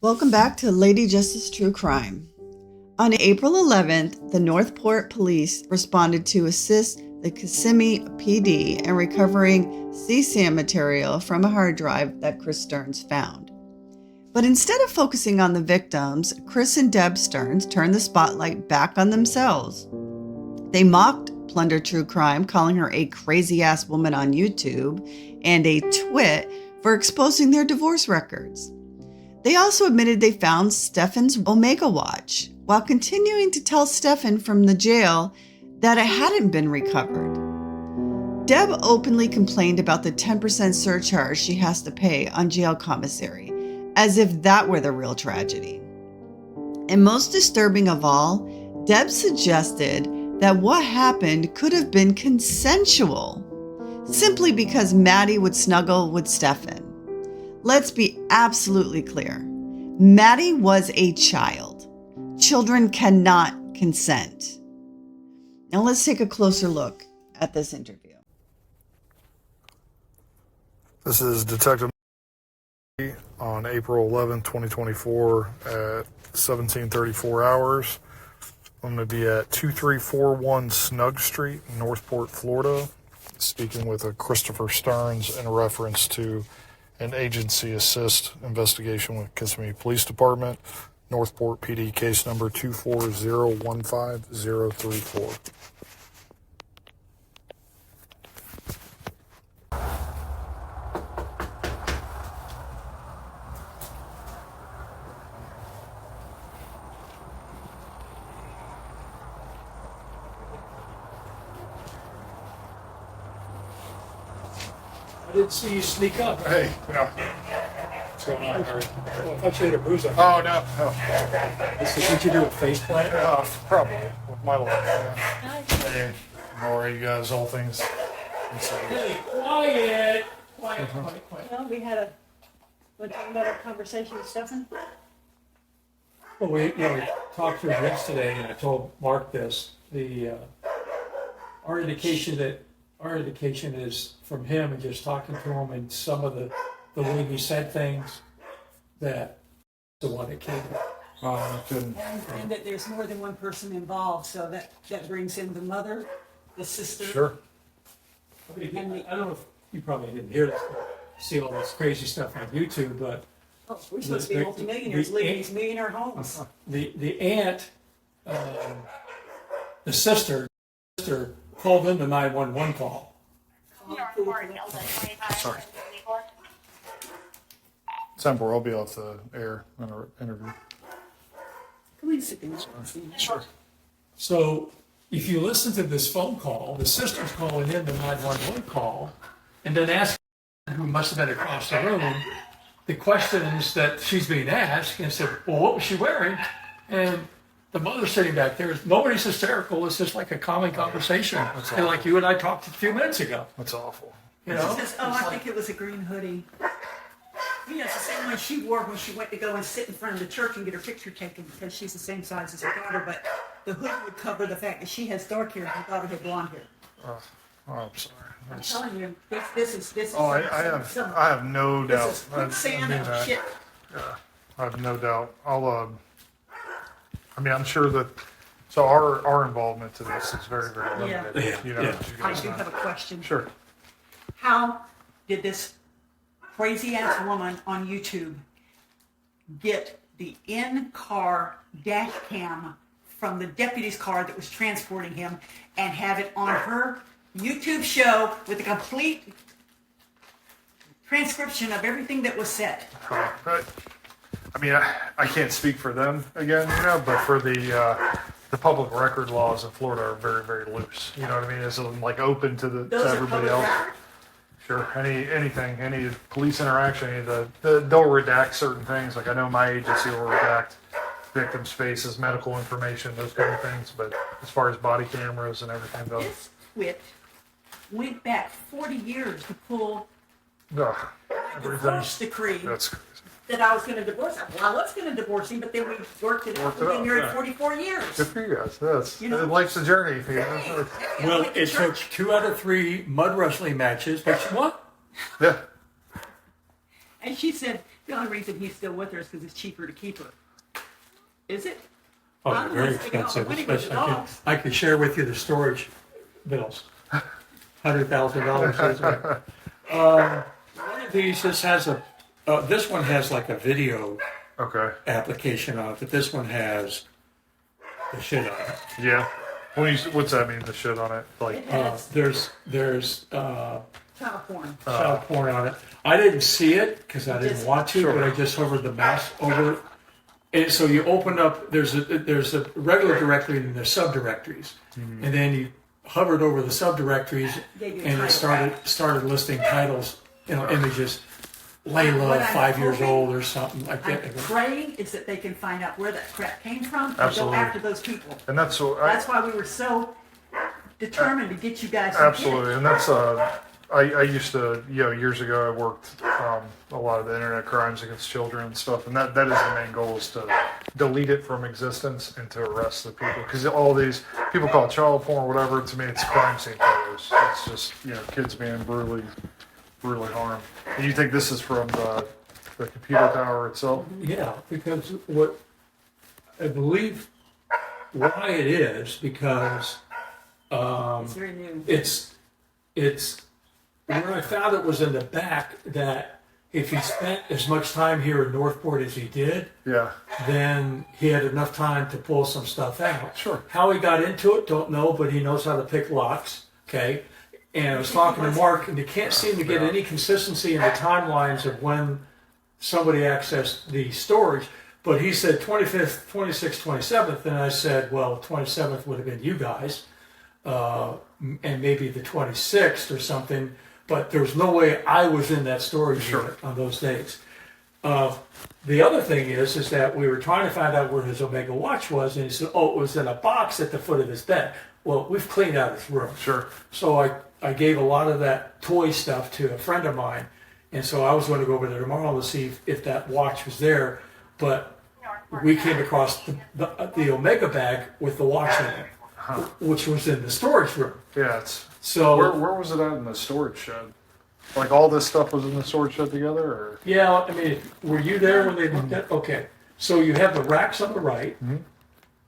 Welcome back to Lady Justice True Crime. On April 11th, the Northport Police responded to assist the Kissimmee PD in recovering CSAM material from a hard drive that Chris Sterns found. But instead of focusing on the victims, Chris and Deb Sterns turned the spotlight back on themselves. They mocked Plunder True Crime, calling her a crazy-ass woman on YouTube and a twit for exposing their divorce records. They also admitted they found Stephan's Omega watch, while continuing to tell Stephan from the jail that it hadn't been recovered. Deb openly complained about the 10% surcharge she has to pay on jail commissary, as if that were the real tragedy. And most disturbing of all, Deb suggested that what happened could have been consensual, simply because Maddie would snuggle with Stephan. Let's be absolutely clear. Maddie was a child. Children cannot consent. Now let's take a closer look at this interview. This is Detective on April 11, 2024 at 17:34 hours. I'm going to be at 2341 Snug Street, Northport, Florida, speaking with a Christopher Sterns in reference to an agency assist investigation with Kissimmee Police Department, Northport PD, case number 24015-034. I didn't see you sneak up. Hey, yeah. What's going on, Harry? Oh, I thought you had a bruise on. Oh, no. Did you do a face plant? Probably, with my luck. Yeah. Hey, how are you guys? All things considered. Hey, quiet. Quiet. Well, we had talking about our conversation with Stephan. Well, we talked through this today, and I told Mark this. Our indication is from him and just talking to him and some of the way he said things that the one that came. And that there's more than one person involved, so that brings in the mother, the sister. Sure. I don't know if you probably didn't hear this, see all this crazy stuff on YouTube, but Oh, we're supposed to be multimillionaires living in these millionaire homes. the aunt, the sister called in the 911 call. Sorry. Temple, I'll be off the air in our interview. Come on, sit down. Sure. So if you listen to this phone call, the sister's calling in the 911 call and then asking who must have been across the room the questions that she's being asked and said, well, what was she wearing? And the mother's sitting back there. Nobody's hysterical. It's just like a common conversation. And like you and I talked a few minutes ago. That's awful. She says, I think it was a green hoodie. You know, it's the same one she wore when she went to go and sit in front of the church and get her picture taken because she's the same size as her daughter, but the hood would cover the fact that she has dark hair and her daughter had blonde hair. I'm sorry. I'm telling you, this is. Oh, I have no doubt. This is quicksand of shit. Yeah, I have no doubt. I'm sure that. So our involvement to this is very, very limited. Yeah. You know, Yeah. as you I guys do know. have a question. Sure. How did this crazy ass woman on YouTube get the in-car dash cam from the deputy's car that was transporting him and have it on her YouTube show with a complete transcription of everything that was said? I can't speak for them again, but for the public record laws in Florida are very, very loose. You know what I mean? It's like open to Those to are everybody public else. record? Sure. Any police interaction, they'll redact certain things. Like I know my agency will redact victims' faces, medical information, those kind of things. But as far as body cameras and everything goes, This wit went back 40 years to pull ugh, a everything. divorce decree That's crazy. that I was going to divorce him. Well, I was going to divorce him, but then we worked it out. Worked it We've been out, married yeah. 44 years. Good for you guys. That's life's a journey. Hey, Well, went to it took church. 2 out of 3 mud wrestling matches, but you won. Yeah. And she said, The only reason he's still with her is because it's cheaper to keep her. Is it? Oh, I'm they're very the one's taking all the expensive. money with the Especially, dogs. I can share with you the storage bills. $100,000. One of these, this has this one has like a video Okay. application on it, but this one has the shit on it. Yeah. What's that mean? The shit on it? Like, There's Child porn. child porn on it. I didn't see it because I didn't want to, but I just hovered the mouse over it. And so you open up. There's a regular directory and there's subdirectories, and then you hovered over the subdirectories, Gave you a and it title. started listing titles, images. What Layla, I'm 5 years hoping- old or something like I'm that. praying is that they can find out where that crap came from and Absolutely. go after those people. and that's so. That's why we were so determined to get you guys. some Absolutely, and that's I used to, years ago I worked a lot of the internet crimes against children and stuff, and that is the main goal, is to delete it from existence and to arrest the people, because all these people call it child porn or whatever. To me, it's crime scene photos. It's just kids being brutally harmed. And you think this is from the computer tower itself? Yeah, because what I believe why it is because It's very new. it's where I found it was in the back that if he spent as much time here in Northport as he did, Yeah. then he had enough time to pull some stuff out. Sure. How he got into it, don't know, but he knows how to pick locks. Okay. And I was talking to Mark, and you can't seem to get any consistency in the timelines of when somebody accessed the storage. But he said 25th, 26th, 27th, and I said, well, 27th would have been you guys, and maybe the 26th or something. But there was no way I was in that storage unit on those days. The other thing is that we were trying to find out where his Omega watch was, and he said, oh, it was in a box at the foot of his bed. Well, we've cleaned out his room. Sure. So I gave a lot of that toy stuff to a friend of mine, and so I was going to go over there tomorrow to see if that watch was there, but we came across the Omega bag with the watch in it, which was in the storage room. Yeah. It's So where was it at in the storage shed? Like all this stuff was in the storage shed together, or? yeah, I mean, were you there when they looked at? Okay, so you have the racks on the right,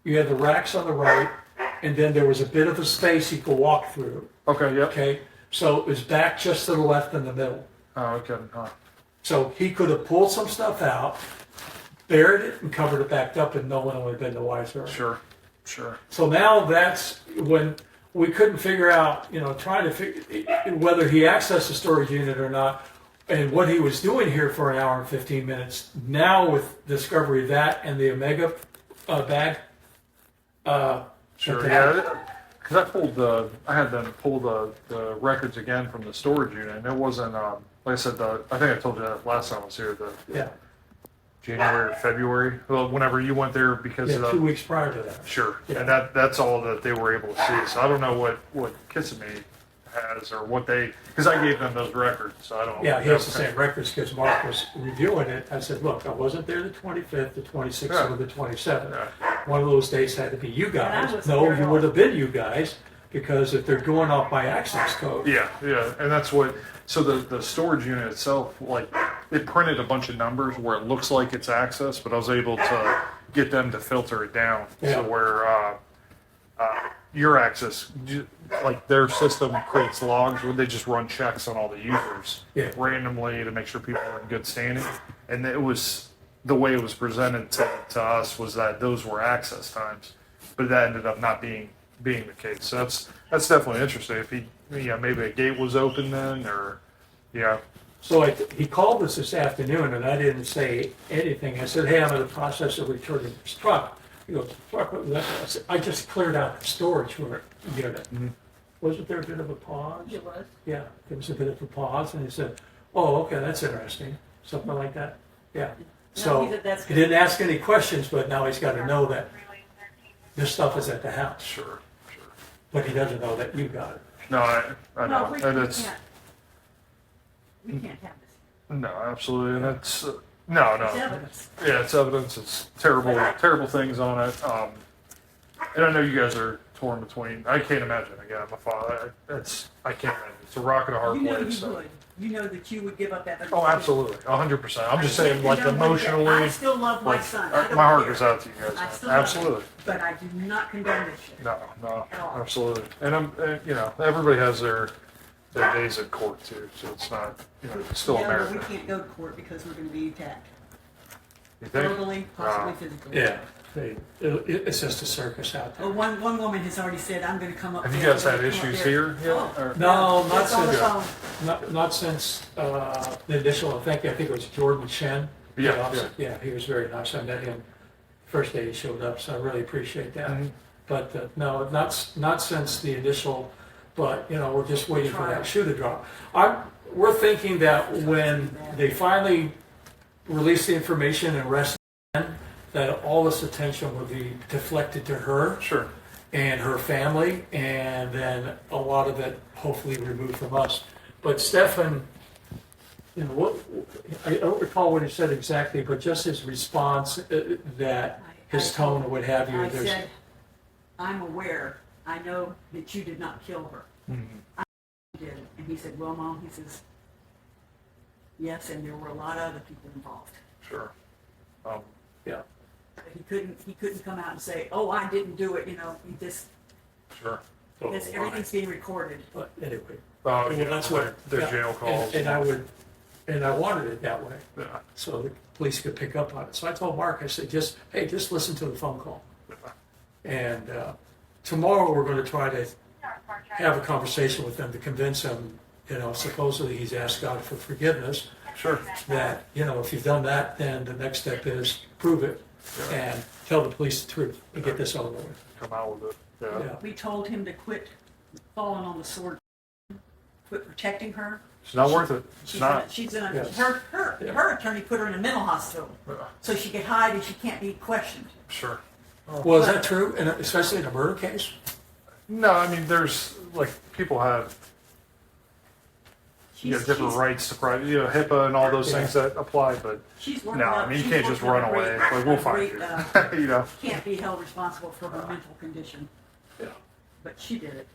you have the racks on the right, and then there was a bit of a space you could walk through. Okay. Yep. Okay, so it was back just to the left in the middle. Oh, okay. Huh. So he could have pulled some stuff out, buried it, and covered it back up, and no one would have been the wiser. Sure. Sure. So now that's when we couldn't figure out, trying to figure whether he accessed the storage unit or not, and what he was doing here for an hour and 15 minutes. Now with discovery of that and the Omega bag. Sure. Okay. Yeah. Because I had them pull the records again from the storage unit, and it wasn't, like I said, I think I told you that last time I was here, Yeah, January or February, well, whenever you went there, because yeah, of 2 weeks prior to that. Sure. Yeah. And that's all that they were able to see. So I don't know what Kissimmee has, or what they, because I gave them those records, so I don't know. Yeah, he has the same records because Mark was reviewing it. I said, look, I wasn't there the 25th, the 26th, Yeah. or the 27th. Yeah. One of those days had to be you And I guys. wasn't No, there at you all. would have been you guys, because if they're going off by access code. Yeah, and that's what. So the storage unit itself, like, it printed a bunch of numbers where it looks like it's access, but I was able to get them to filter it down Yeah. to where your access, like their system creates logs where they just run checks on all the users randomly to make sure people are in good standing, and it was the way it was presented to us was that those were access times, but that ended up not being the case. So that's definitely interesting. If he, maybe a gate was open then, or So he called us this afternoon, and I didn't say anything. I said, hey, I'm in the process of returning this truck. He goes, truck, what was that? I said, I just cleared out the storage unit. Wasn't there a bit of a pause? It was. Yeah, there was a bit of a pause, and he said, oh, okay, that's interesting. Something like that. Yeah. So he said that's he good. didn't ask any questions, but now he's got to know that this stuff is at the house. sure. But he doesn't know that you got it. No, I No, know, we and can't. it's We can't have this. no, absolutely, and it's no, It's evidence. yeah, it's evidence. It's terrible things on it. And I know you guys are torn between. I can't imagine. Again, I'm a father. I can't imagine. It's a rock and a hard You know place. you So. would. you know that you would give up evidence. Oh, absolutely, 100%. I'm just saying, like, emotionally, I still love my like, son. I don't my heart care. goes out to you I guys. still love Absolutely. him, but I do not condone this shit. No, At all. absolutely. And you know, everybody has their days in court too, so it's not, you know, it's still Yeah, but America. we can't go to court because we're going to be attacked. You think? Verbally, possibly physically. Yeah, it's just a circus out there. Oh, one woman has already said, I'm going to come up Have there. you guys I'm had gonna come up issues there." here yet? Oh, Or- No, not Just on the since, phone. not since the initial, I think it was Jordan Chen. Yeah, Yeah, he was very nice. I met him first day he showed up, so I really appreciate that. Mhm. But no, not since the initial, but, you know, we're just waiting for that shoe to drop. We're thinking that when they finally release the information and arrest him, that all this attention will be deflected to her Sure. and her family, and then a lot of it hopefully removed from us. But Stephan, you know, I don't recall what he said exactly, but just his response, that his tone or what have you. I there's- said, I'm aware, I know that you did not kill her. I did. And he said, well, Mom, he says, yes, and there were a lot of other people involved. Sure. Yeah. But he couldn't come out and say, oh, I didn't do it, you know, he just, Sure. because everything's being recorded. But anyway. Oh, Well, yeah, that's what their yeah. jail calls. And I wanted it that way, Yeah. so the police could pick up on it. So I told Mark, I said, just listen to the phone call. And tomorrow we're going to try to have a conversation with them to convince him, you know, supposedly he's asked God for forgiveness, Sure. that, you know, if you've done that, then the next step is prove it and tell the police the truth and get this over with. Come out with it. Yeah. Yeah. We told him to quit falling on the sword, quit protecting her. It's not worth it. It's not. She's in a, Yes. her attorney put her in a mental hospital, Yeah. so she could hide and she can't be questioned. Sure. Well, is that true, and especially in a murder case? No, I mean, there's, like, people have, you know, different rights to private, you know, HIPAA and all those things that apply, but She's working no, up- I mean, you she's can't just working run up a away. great- Like, we'll a find great, you. You know? Can't be held responsible for her mental condition, Yeah. but she did it.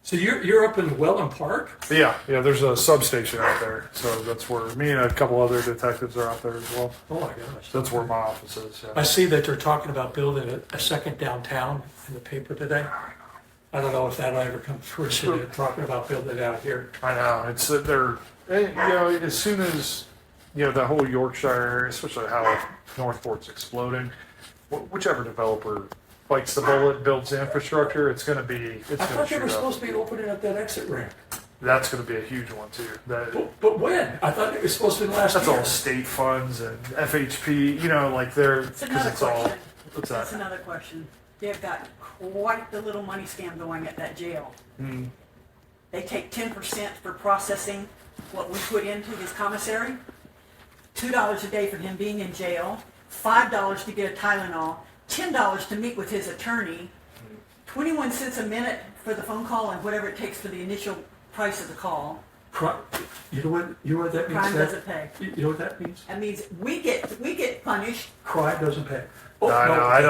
So you're up in Welland Park? Yeah, there's a substation out there, so that's where me and a couple other detectives are out there as well. Oh my gosh. That's where my office is. I Yeah. see that they're talking about building a second downtown in the paper today. I don't know if that'll ever come to fruition. They're talking about building it out here. I know. It's they're, you know, as soon as, you know, the whole Yorkshire area, especially how Northport's exploding, whichever developer bites the bullet, builds the infrastructure, it's going to be, it's I going to thought they shoot were up. supposed to be opening up that exit ramp. That's going to be a huge one too. But when? I thought it was supposed to be last That's year. all state funds and FHP, you know, like they're, It's because another it's all, question. what's That's that? another question. They've got quite the little money scam going at that jail. Mm. They take 10% for processing what we put into his commissary, $2 a day for him being in jail, $5 to get a Tylenol, $10 to meet with his attorney, 21 cents a minute for the phone call and whatever it takes for the initial price of the call. You know what that means? Crime That- doesn't pay. You know what that means? That means we get punished. Crime doesn't pay. Oh, No, I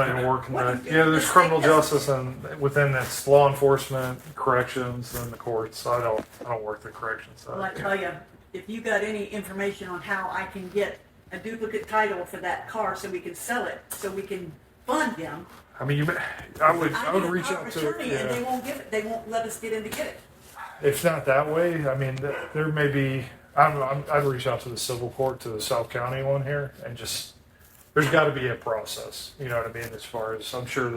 don't even work in What that. do you- Yeah, there's it's criminal like this. justice and within it's law enforcement, corrections, and the courts. I don't work the corrections Well, I side. tell you, if you got any information on how I can get a duplicate title for that car so we can sell it, so we can fund them. I mean, I would need reach our out to, attorney and they yeah. won't give it. They won't let us get in to get it. If not that way, I mean, there may be, I'd reach out to the civil court, to the South County one here, and just, there's got to be a process, you know what I mean, as far as, I'm sure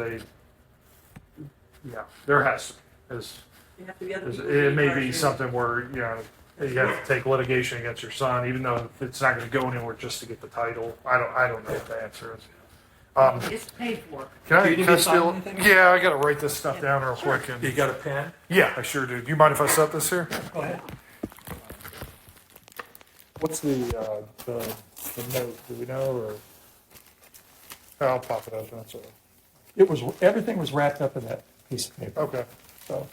there has to be. You have to be other people It may be charged. something where, you know, you have to take litigation against your son, even though it's not going to go anywhere just to get the title. I don't know what the answer is. It's paid for. Can I, Do you need can I to sign steal? anything? Yeah, I got to write this stuff down real quick. You And, got a pen? yeah, I sure do. Do you mind if I set this here? Go ahead. What's the note? Do we know, or I'll pop it up. That's all right. Everything was wrapped up in that piece of paper. Okay. So,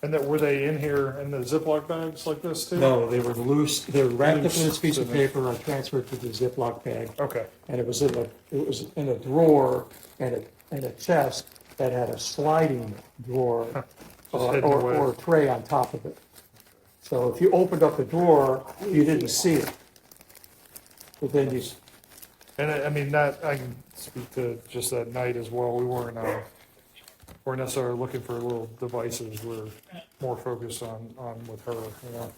And were they in here in the Ziploc bags like this too? no, they were loose. They were wrapped up in this piece of Loose. paper and transferred to the Ziploc bag. Okay. And it was in a drawer and a chest that had a sliding drawer Just hidden away. or a tray on top of it. So if you opened up the door, you didn't see it. But then you, And I mean, that, I can speak to just that night as well. We weren't necessarily looking for little devices. We're more focused on with her, you know.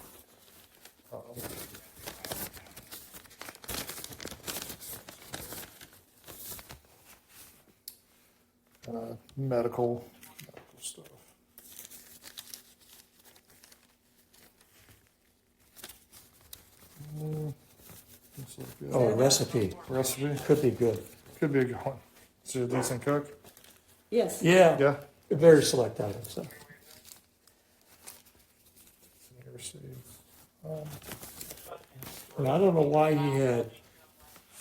Medical stuff. Looks like, oh, recipe, recipe could be good. could be a good one. Is she a decent cook? Yes. Yeah, Yeah. very select items, so. And I don't know why he had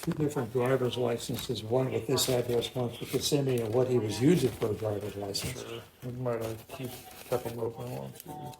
two different driver's licenses, one with this address, one for Kissimmee, and what he was using for a driver's license. We might have kept them open one too.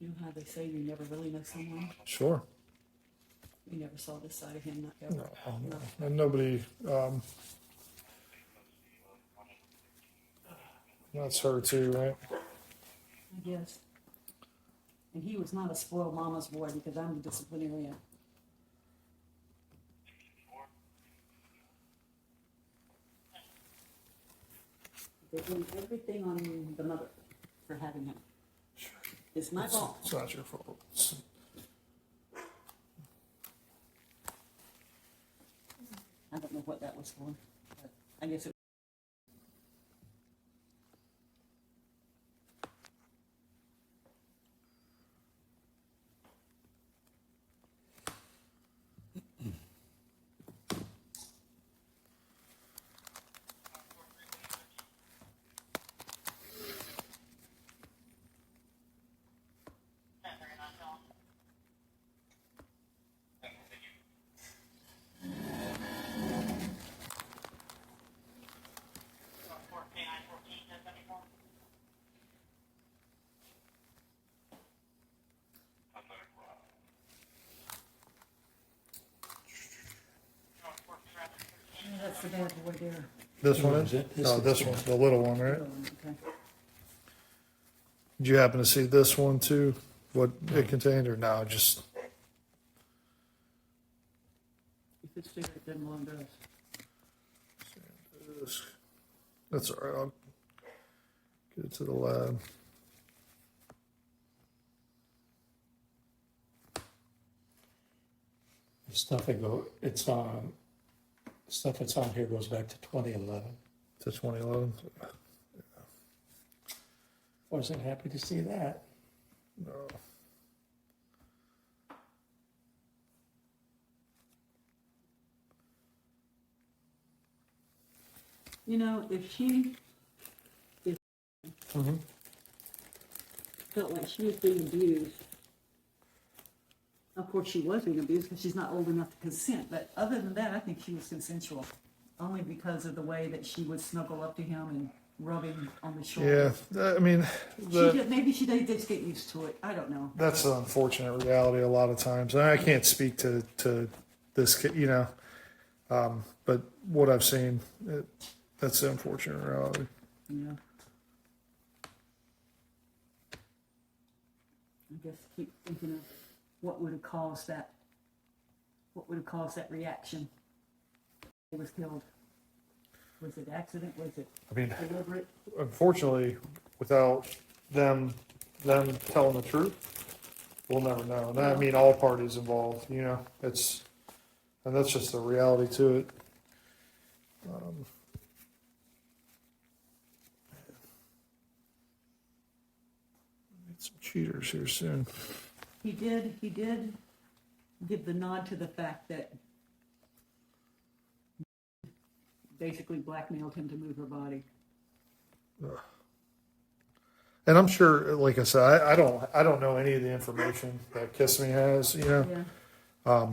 You know how they say you never really know someone? Sure. You never saw this side of him, not ever. No. And nobody, that's her too, right? I guess. And he was not a spoiled mama's boy because I'm the disciplinarian. They blame everything on the mother for having him. It's my fault. It's not your fault. I don't know what that was for, but I guess it. That's the bad boy there. This one is is? it? No, this one, the little one, right? Okay. Did you happen to see this one too? What it contained, or no, just, If it's secret, then one does. that's all right, I'll get it to the lab. The stuff that go, it's on, stuff that's on here goes back to 2011. To 2011? Wasn't happy to see that. No. You know, if she felt like she was being abused, of course she was being abused because she's not old enough to consent, but other than that, I think she was consensual, only because of the way that she would snuggle up to him and rub him on the shoulder. Yeah, I mean, Maybe she did just get used to it. I don't know. that's an unfortunate reality a lot of times. And I can't speak to this kid, you know, but what I've seen, that's the unfortunate reality. Yeah. I guess keep thinking of what would have caused that. What would have caused that reaction? It was killed. Was it accident? Was it I mean, deliberate? unfortunately, without them telling the truth, we'll never know. And I mean, all parties involved, you know, and that's just the reality to it. Need some cheaters here soon. He did give the nod to the fact that basically blackmailed him to move her body. And I'm sure, like I said, I don't know any of the information that Kissimmee has, you know. Yeah.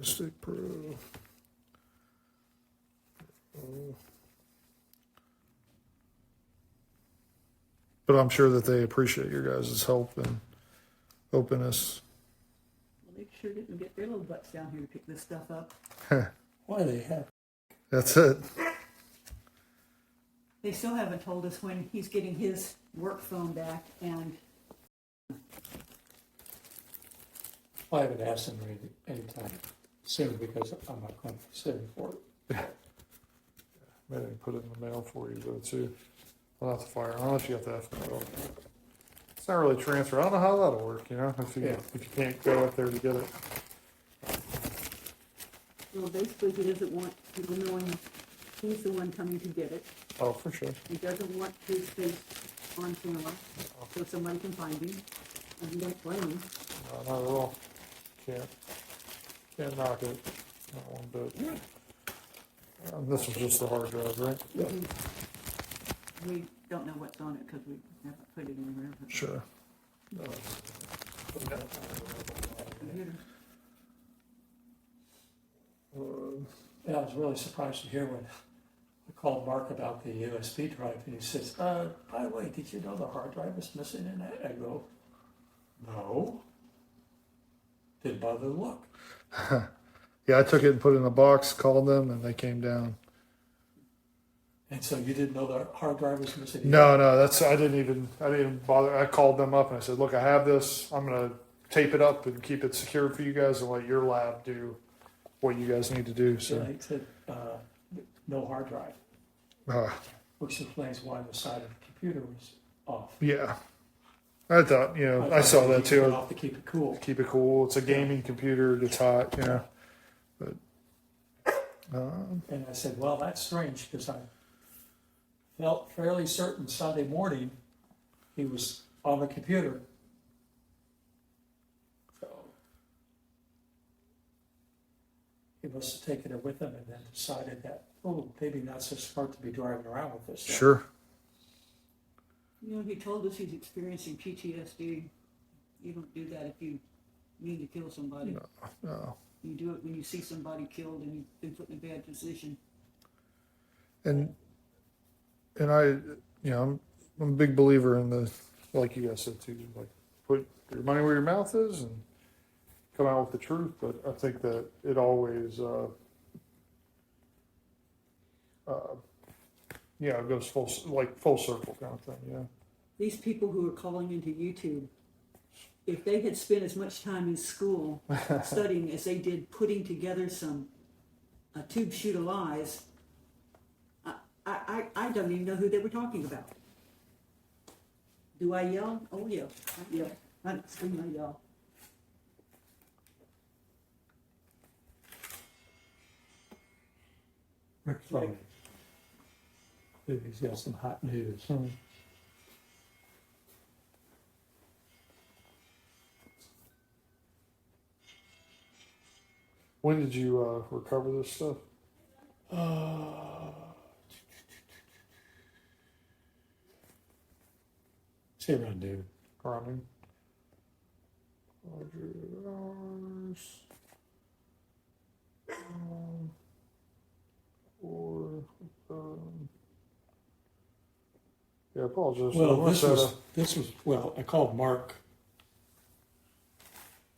State Pro. But I'm sure that they appreciate your guys' help and openness. Well, they sure didn't get their little butts down here to pick this stuff up. Why they have, That's it. They still haven't told us when he's getting his work phone back, and I haven't asked them anytime soon because I'm not going to consider for it. Maybe I can put it in the mail for you though too. Well, not the fire, unless you have to have it. It's not really transfer. I don't know how that'll work, you know, if you can't go up there to get it. well, basically he doesn't want people knowing he's the one coming to get it. Oh, for sure. He doesn't want his face on camera so somebody can find him. And you don't blame him. No, not at all. Can't knock it. Not one bit. This was just the hard drive, right? Yeah. We don't know what's on it because we haven't put it anywhere. But Sure. computer. Yeah, I was really surprised to hear when I called Mark about the USB drive, and he says, by the way, did you know the hard drive is missing in that? I go, no. Didn't bother to look. Yeah, I took it and put it in a box, called them, and they came down. And so you didn't know the hard drive was missing? No, I didn't even bother. I called them up and I said, look, I have this. I'm gonna tape it up and keep it secured for you guys and let your lab do what you guys need to do. So, Yeah, he said, no hard drive, which explains why the side of the computer was off. yeah. I thought, I saw that too. Off to keep it cool. Keep it cool. It's a gaming computer. It gets hot, But And I said, well, that's strange because I felt fairly certain Sunday morning he was on the computer. So he must have taken it with him and then decided that, oh, maybe not so smart to be driving around with this. sure. He told us he's experiencing PTSD. You don't do that if you mean to kill somebody. No. You do it when you see somebody killed and you've been put in a bad position. And I, I'm a big believer in like you guys said too, like put your money where your mouth is and come out with the truth. But I think that it always, it goes full circle kind of thing. These people who are calling into YouTube, if they had spent as much time in school studying as they did putting together a tube shoot of lies, I don't even know who they were talking about. Do I yell? Oh, yeah. I yell. I don't scream, I yell. Rick's phone. Maybe he's got some hot news. When did you recover this stuff? Say around noon. Running. 100 hours. Yeah, I apologize. Well, I called Mark.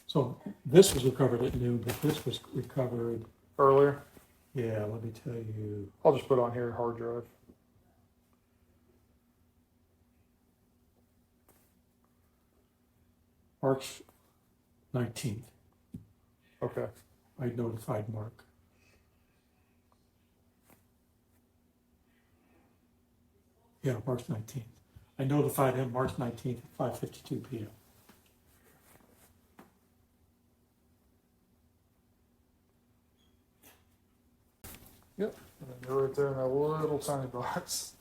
So this was recovered at noon, but this was recovered, Earlier. yeah, let me tell you, I'll just put on here hard drive. March 19th. Okay. I notified Mark. Yeah, March 19th. I notified him March 19th at 5:52 p.m. Yep. And then they're right there in that little tiny box.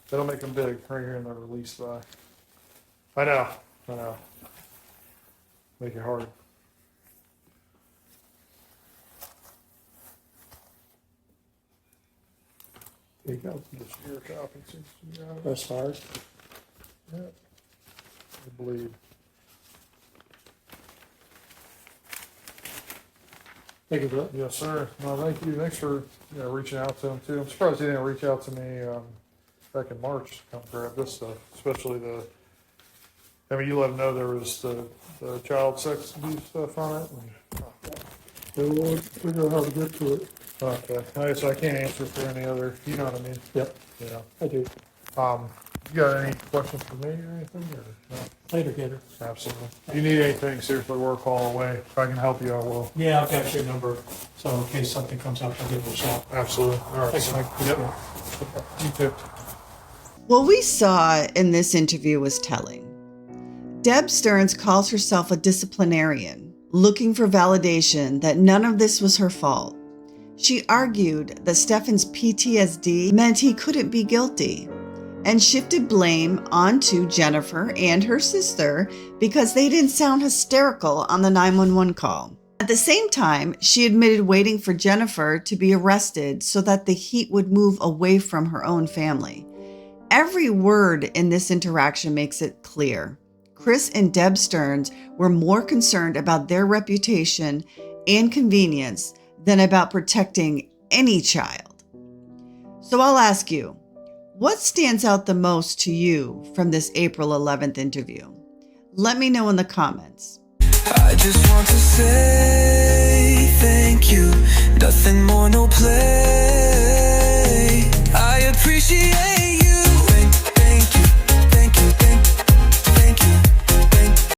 That'll make them big right here in the release by. I know. Make it hard. There you go. Just your copy. Press hard. Yeah, I believe. Thank you, Bill. Yes, sir. No, thank you. Thanks for reaching out to him too. I'm surprised he didn't reach out to me back in March to come grab this stuff, especially I mean, you let him know there was the child sex abuse stuff on it. And we'll figure out how to get to it. Okay. So I can't answer for any other. You know what I mean? Yep, Yeah. I do. You got any questions for me or anything? Or no? Later, Gator. Absolutely. If you need anything, seriously, we're a call away. If I can help you, I will. Yeah, I've got your number, so in case something comes up, I'll give you a shout. Absolutely. All right. Thanks, Mike. Yep. You too. What we saw in this interview was telling. Deb Sterns calls herself a disciplinarian, looking for validation that none of this was her fault. She argued that Stephan's PTSD meant he couldn't be guilty, and shifted blame onto Jennifer and her sister because they didn't sound hysterical on the 911 call. At the same time, she admitted waiting for Jennifer to be arrested so that the heat would move away from her own family. Every word in this interaction makes it clear. Chris and Deb Sterns were more concerned about their reputation and convenience than about protecting any child. So I'll ask you, what stands out the most to you from this April 11th interview? Let me know in the comments. I just want to say